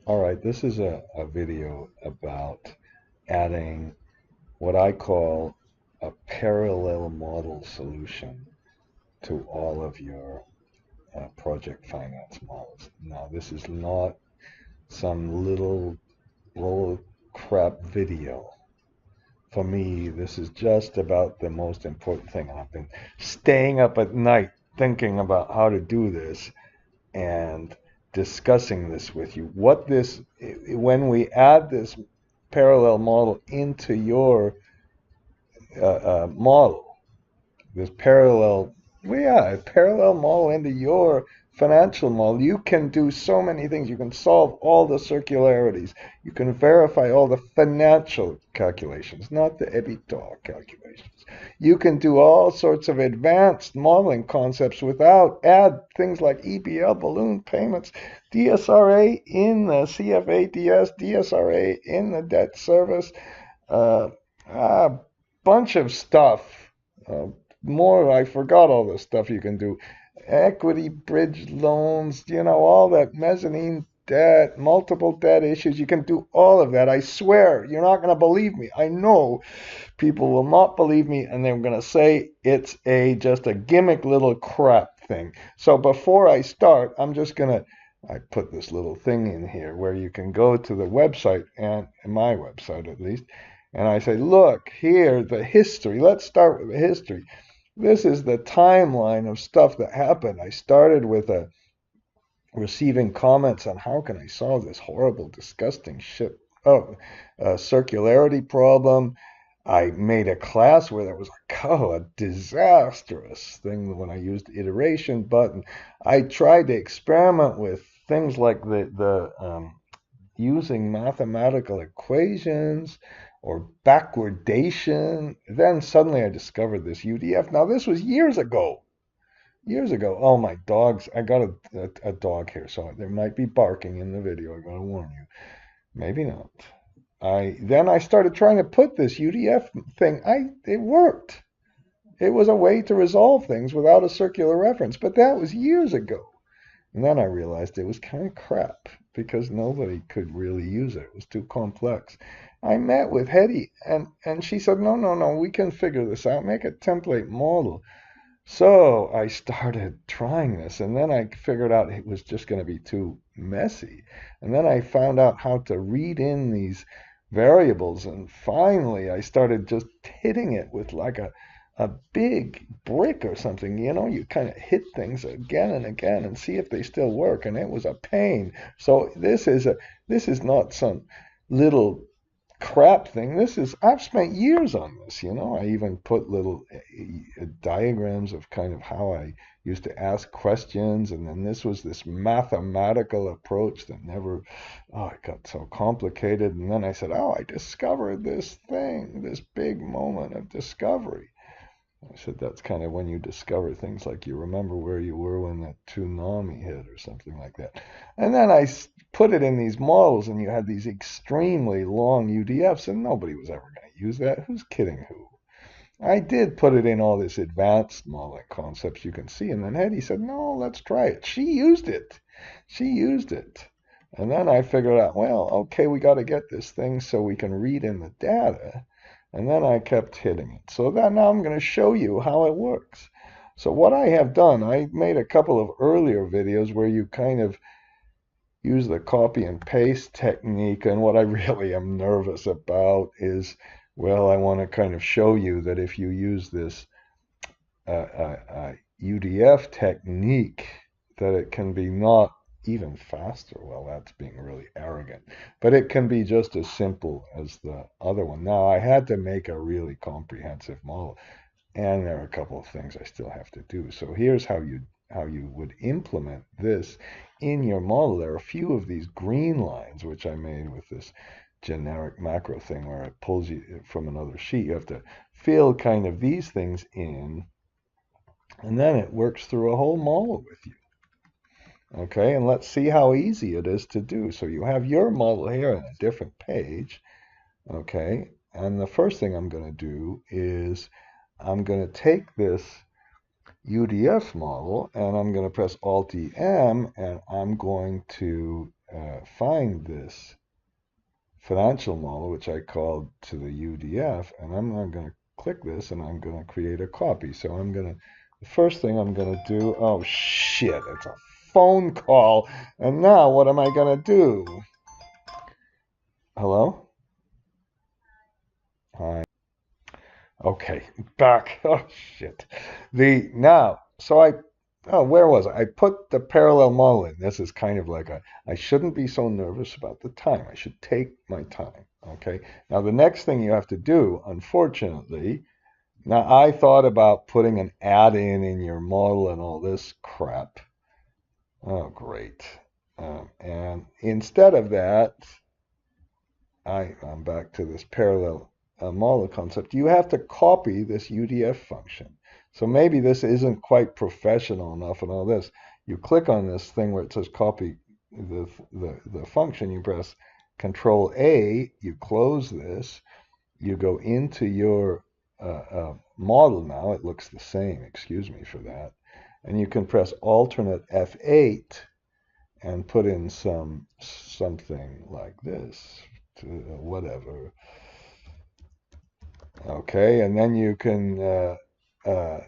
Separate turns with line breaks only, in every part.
All right, this is a video about adding what I call a parallel model solution to all of your project finance models. Now, this is not some little bull crap video. For me, this is just about the most important thing. I've been staying up at night thinking about how to do this and discussing this with you. When we add this parallel model into your model, this parallel, well, yeah, a parallel model into your financial model, you can do so many things. You can solve all the circularities. You can verify all the financial calculations, not the EBITDA calculations. You can do all sorts of advanced modeling concepts without add things like EBL, balloon payments, DSRA in the CFADS, DSRA in the debt service, uh, a bunch of stuff. Uh, More, I forgot all the stuff you can do. Equity bridge loans, all that mezzanine debt, multiple debt issues. You can do all of that. I swear, you're not going to believe me. I know people will not believe me and they're going to say it's just a gimmick little crap thing. So before I start, I put this little thing in here where you can go to the website, and my website at least, and I say, look, here, the history. Let's start with the history. This is the timeline of stuff that happened. I started with receiving comments on how can I solve this horrible, disgusting shit. Oh, a circularity problem. I made a class where there was a disastrous thing when I used iteration button. I tried to experiment with things like the using mathematical equations or backwardation. Then suddenly I discovered this UDF. Now, this was years ago. Years ago. Oh, my dogs. I got a dog here, so there might be barking in the video. I gotta warn you. Maybe not. I started trying to put this UDF thing. It worked. It was a way to resolve things without a circular reference, but that was years ago. And then I realized it was kind of crap because nobody could really use it. It was too complex. I met with Hetty and she said, no, no, no, we can figure this out. Make a template model. So I started trying this and then I figured out it was just going to be too messy. And then I found out how to read in these variables. And finally, I started just hitting it with like a big brick or something. You kind of hit things again and again and see if they still work. And it was a pain. So this is not some little crap thing. I've spent years on this. I even put little diagrams of kind of how I used to ask questions, and then this mathematical approach that never, oh, it got so complicated. And then I said, oh, I discovered this thing, this big moment of discovery. I said that's kind of when you discover things like you remember where you were when that tsunami hit or something like that. And then put it in these models, and you had these extremely long UDFs, and nobody was ever going to use that. Who's kidding who? I did put it in all this advanced modeling concepts you can see, and then Hetty said, no, let's try it. She used it. She used it. And then I figured out, well, okay, we got to get this thing so we can read in the data. And then I kept hitting it. So now I'm going to show you how it works. So what I have done, I made a couple of earlier videos where you kind of use the copy and paste technique. And what I really am nervous about is, well, I want to kind of show you that if you use this UDF technique, that it can be not even faster. Well, that's being really arrogant, but it can be just as simple as the other one. Now, I had to make a really comprehensive model, and there are a couple of things I still have to do. So here's how you would implement this in your model. There are a few of these green lines which I made with this generic macro thing where it pulls you from another sheet. You have to fill kind of these things in, and then it works through a whole model with you. Okay, and let's see how easy it is to do. So you have your model here on a different page. Okay, and the first thing I'm going to do is I'm going to take this UDF model and I'm going to press Alt-E-M and I'm going to find this financial model, which I called to the UDF, and I'm not going to click this, and I'm going to create a copy. So the first thing I'm going to do, oh shit, it's a phone call. And now what am I going to do? Hello? Hi. Okay, back. Oh shit. Where was I? I put the parallel model in. This is kind of like I shouldn't be so nervous about the time. I should take my time. Okay. Now the next thing you have to do, unfortunately, now I thought about putting an add-in in your model and all this crap. Oh, great. And instead of that, I'm back to this parallel model concept. You have to copy this UDF function. So maybe this isn't quite professional enough and all this. You click on this thing where it says copy the function. You press Control A. You close this. You go into your model now. It looks the same. Excuse me for that. And you can press alternate F8 and put in something like this. Whatever. Okay, and then you can uh,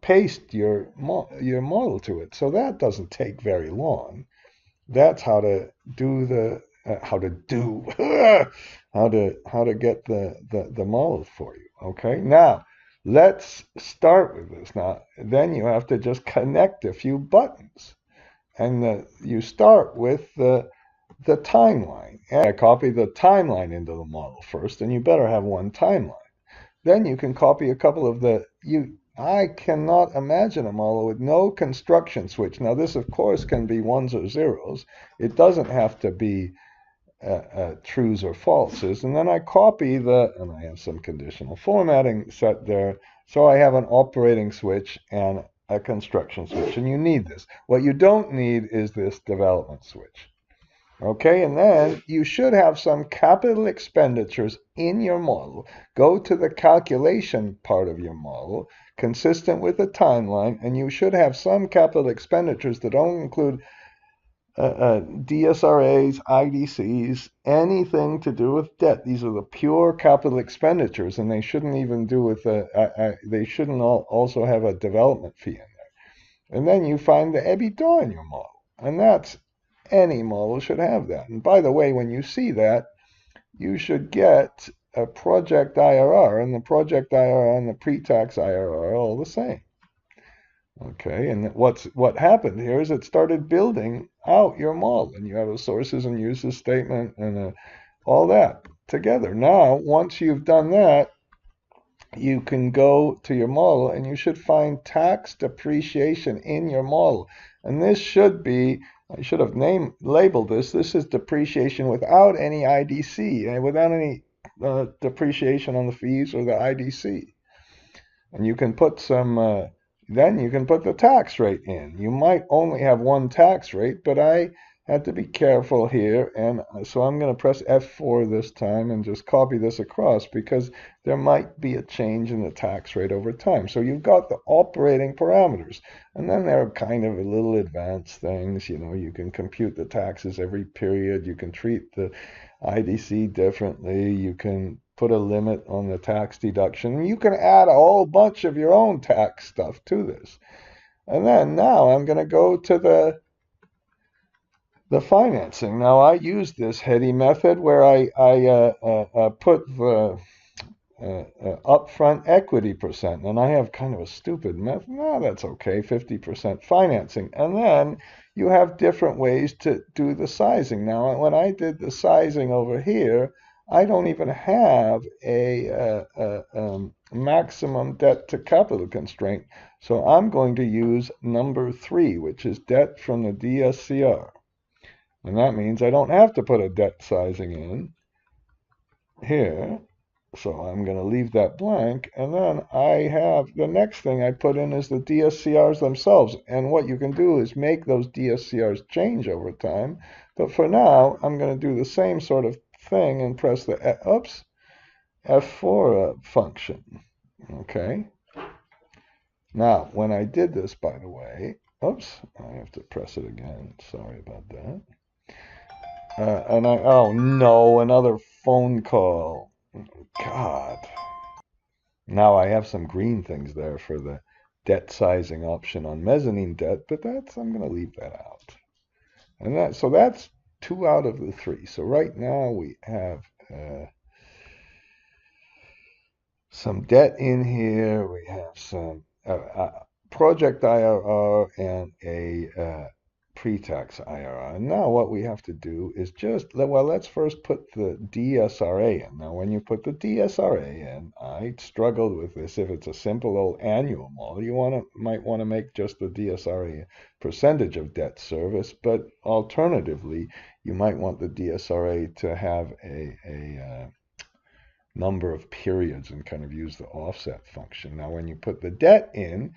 paste your model to it. So that doesn't take very long. That's how to do the how to do how to get the model for you. Okay, now let's start with this. Now then you have to just connect a few buttons, and you start with the timeline. And I copy the timeline into the model first, and you better have one timeline. Then you can copy a couple of I cannot imagine a model with no construction switch. Now this, of course, can be ones or zeros. It doesn't have to be trues or falses. And then I copy and I have some conditional formatting set there. So I have an operating switch and a construction switch. And you need this. What you don't need is this development switch. Okay, and then you should have some capital expenditures in your model. Go to the calculation part of your model, consistent with the timeline, and you should have some capital expenditures that don't include DSRAs, IDCs, anything to do with debt. These are the pure capital expenditures, and they shouldn't even do with they shouldn't also have a development fee in there. And then you find the EBITDA in your model, and that's any model should have that. And by the way, when you see that, you should get a project IRR, and the project IRR and the pre-tax IRR are all the same. Okay, and what happened here is it started building out your model, and you have a sources and uses statement and all that together. Now, once you've done that, you can go to your model and you should find tax depreciation in your model. And this should be, I should have labeled this is depreciation without any IDC, and without any depreciation on the fees or the IDC. And you can put then you can put the tax rate in. You might only have one tax rate, but I had to be careful here, and so I'm going to press F4 this time and just copy this across because there might be a change in the tax rate over time. So you've got the operating parameters, and then there are kind of little advanced things. You can compute the taxes every period. You can treat the IDC differently. You can put a limit on the tax deduction. You can add a whole bunch of your own tax stuff to this. And then now I'm going to go to the financing. Now I use this heady method where I put the upfront equity percent, and I have kind of a stupid method. No, that's okay, 50% financing. And then you have different ways to do the sizing. Now, when I did the sizing over here, I don't even have a maximum debt to capital constraint. So I'm going to use number 3, which is debt from the DSCR. And that means I don't have to put a debt sizing in here. So I'm going to leave that blank. And then I have the next thing I put in is the DSCRs themselves. And what you can do is make those DSCRs change over time. But for now, I'm going to do the same sort of thing and press the F4 function. Okay. Now, when I did this, by the way, Oops, I have to press it again. Sorry about that. Oh no, another phone call. God. Now I have some green things there for the debt sizing option on mezzanine debt, but I'm going to leave that out. And so that's 2 out of the 3. So right now we have some debt in here. We have some project IRR and a pre-tax IRR. And now what we have to do is well, let's first put the DSRA in. Now, when you put the DSRA in, I struggled with this. If it's a simple old annual model, you might want to make just the DSRA percentage of debt service, but alternatively, you might want the DSRA to have a number of periods and kind of use the offset function. Now, when you put the debt in,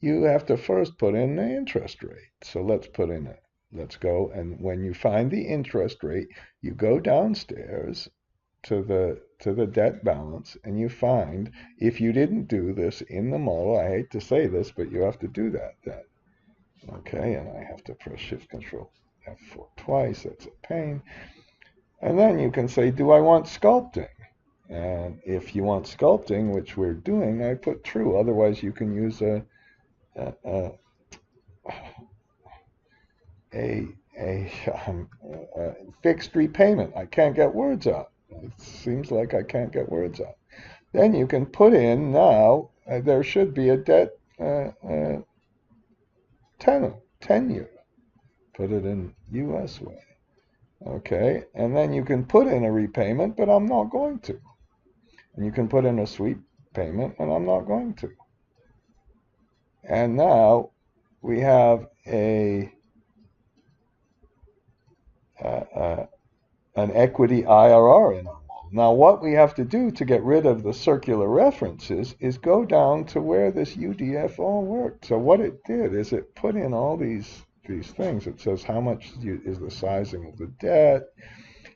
you have to first put in the interest rate. So let's go, and when you find the interest rate, you go downstairs to the debt balance, and you find, if you didn't do this in the model, I hate to say this, but you have to do that. Okay, and I have to press Shift Control F4 twice. That's a pain. And then you can say, do I want sculpting? And if you want sculpting, which we're doing, I put true. Otherwise, you can use a a, a fixed repayment. I can't get words out. It seems like I can't get words out. Then you can put in now, there should be a debt tenure. Put it in US way. Okay, and then you can put in a repayment, but I'm not going to. And you can put in a sweep payment, and I'm not going to. And now we have an equity IRR in our model. Now, what we have to do to get rid of the circular references is go down to where this UDF all worked. So what it did is it put in all these things. It says how much is the sizing of the debt.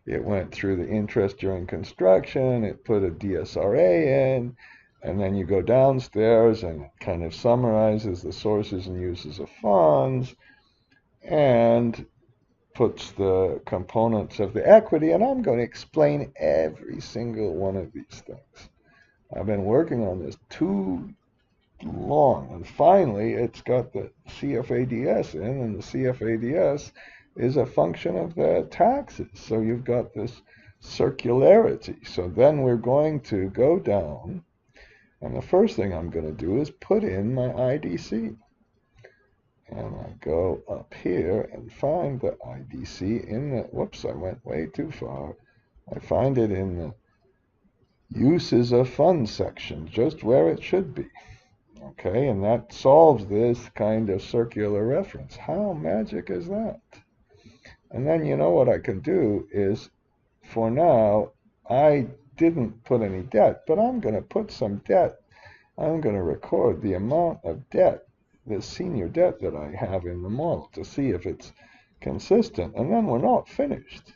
It went through the interest during construction. It put a DSRA in. And then you go downstairs and it kind of summarizes the sources and uses of funds and puts the components of the equity. And I'm going to explain every single one of these things. I've been working on this too long. And finally, it's got the CFADS in, and the CFADS is a function of the taxes. So you've got this circularity. So then we're going to go down. And the first thing I'm going to do is put in my IDC. And I go up here and find the IDC in the, whoops, I went way too far. I find it in the uses of funds section, just where it should be. Okay, and that solves this kind of circular reference. How magic is that? And then you know what I can do is, for now, I didn't put any debt, but I'm going to put some debt. I'm going to record the amount of debt, the senior debt that I have in the model, to see if it's consistent. And then we're not finished,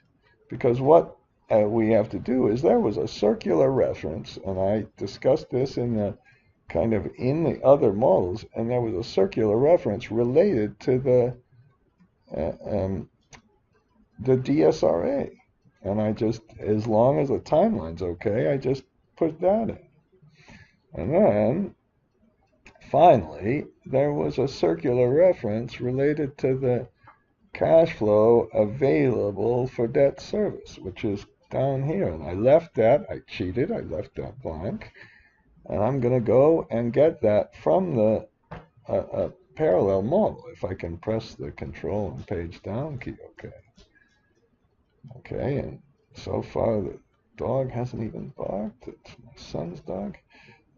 because what we have to do is, there was a circular reference, and I discussed this in the other models, and there was a circular reference related to the DSRA. And I just, as long as the timeline's okay, I just put that in. And then, finally, there was a circular reference related to the cash flow available for debt service, which is down here. And I left that, I cheated, I left that blank. And I'm going to go and get that from the parallel model, if I can press the Control and Page Down key. Okay, and so far the dog hasn't even barked. It's my son's dog.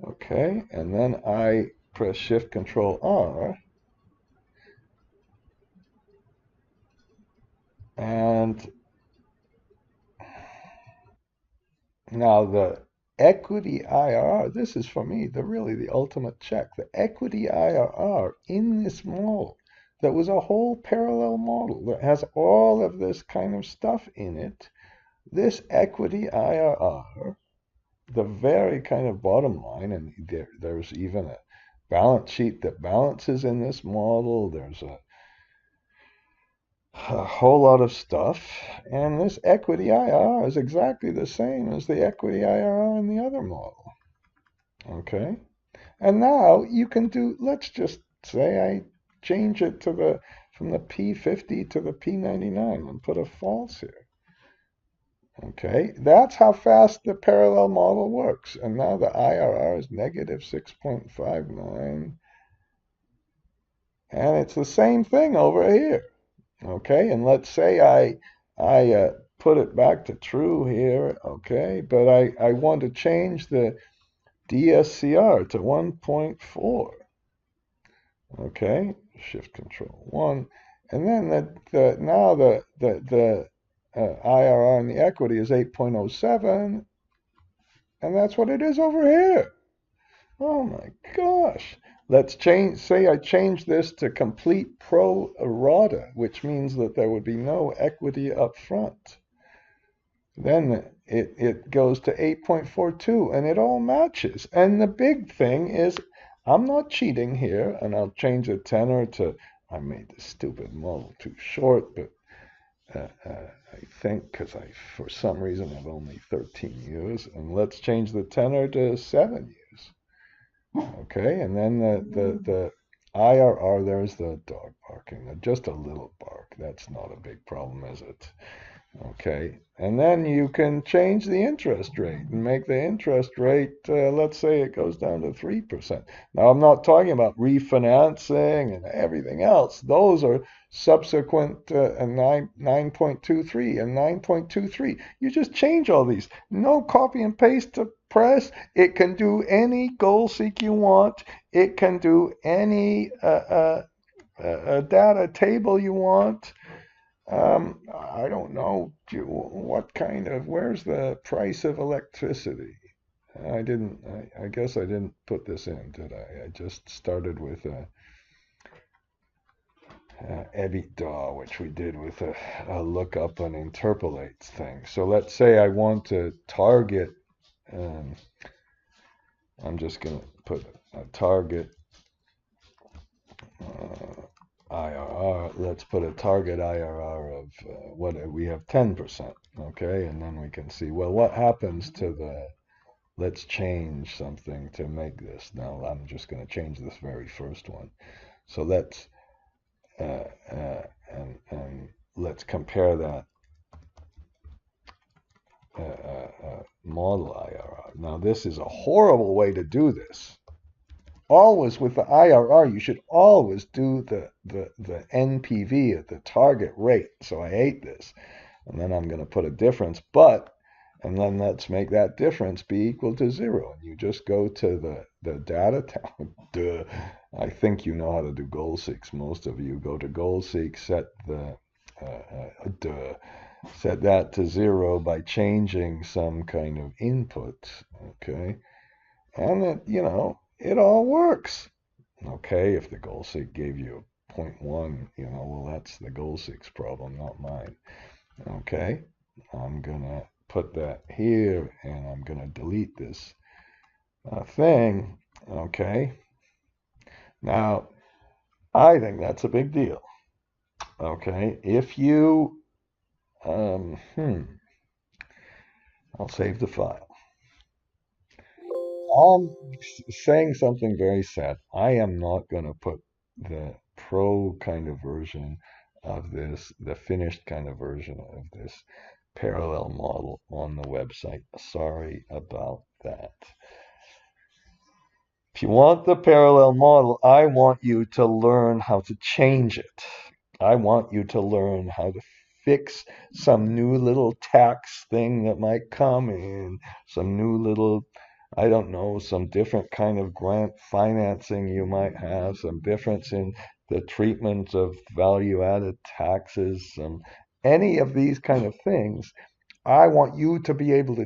Okay, and then I press Shift Control R, and now the equity IRR, this is for me really the ultimate check. The equity IRR in this model, that was a whole parallel model that has all of this kind of stuff in it. This equity IRR, the very kind of bottom line, and there's even balance sheet that balances in this model. There's a whole lot of stuff. And this equity IRR is exactly the same as the equity IRR in the other model. Okay? And now you can do, let's just say I change it to the from the P50 to the P99 and put a false here. Okay, that's how fast the parallel model works. And now the IRR is negative 6.59. And it's the same thing over here. Okay, and let's say I put it back to true here. Okay, but I want to change the DSCR to 1.4. Okay, shift control 1. And then now the IRR on the equity is 8.07, and that's what it is over here. Oh my gosh. Let's change, say I change this to complete pro rata, which means that there would be no equity up front. Then it goes to 8.42 and it all matches. And the big thing is I'm not cheating here, and I'll change the tenor to, I made the stupid model too short, but I think because for some reason, have only 13 years. And let's change the tenor to 7 years. Okay, and then the IRR, there's the dog barking. Just a little bark. That's not a big problem, is it? Okay, and then you can change the interest rate and make the interest rate, let's say it goes down to 3%. Now, I'm not talking about refinancing and everything else. Those are subsequent 9.23 and 9.23. You just change all these. No copy and paste to press. It can do any goal seek you want. It can do any data table you want. I don't know what kind of, where's the price of electricity? I didn't, I guess I didn't put this in, did I? I just started with EBITDA, which we did with a lookup and interpolates thing. So let's say I want to target, um, I'm just going to put a target IRR. Let's put a target IRR of what we have 10%. Okay, and then we can see, well, what happens to the, let's change something to make this. Now I'm just going to change this very first one. So let's and let's compare that model IRR. Now this is a horrible way to do this. Always with the IRR, you should always do the NPV at the target rate. So I hate this. And then I'm going to put a difference, and then let's make that difference be equal to 0. And you just go to the data tab. Duh. I think you know how to do goal seeks. Most of you go to goal seek, set set that to 0 by changing some kind of input. Okay. And it all works. Okay. If the goal seek gave you a 0.1, well, that's the goal seek's problem, not mine. Okay, I'm gonna put that here and I'm gonna delete this thing. Okay, now I think that's a big deal. Okay, if you, I'll save the file. I'm saying something very sad. I am not gonna put the pro kind of version of this, the finished kind of version of this parallel model on the website. Sorry about that. If you want the parallel model, I want you to learn how to change it. I want you to learn how to fix some new little tax thing that might come in, some new little, I don't know, some different kind of grant financing you might have, some difference in the treatment of value added taxes, any of these kind of things. I want you to be able to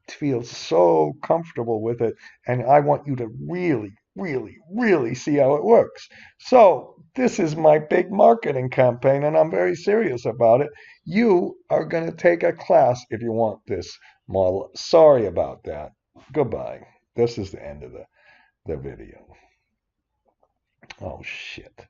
feel so comfortable with it, and I want you to really, really, really see how it works. So, this is my big marketing campaign, and I'm very serious about it. You are going to take a class if you want this model. Sorry about that. Goodbye. This is the end of the video. Oh shit.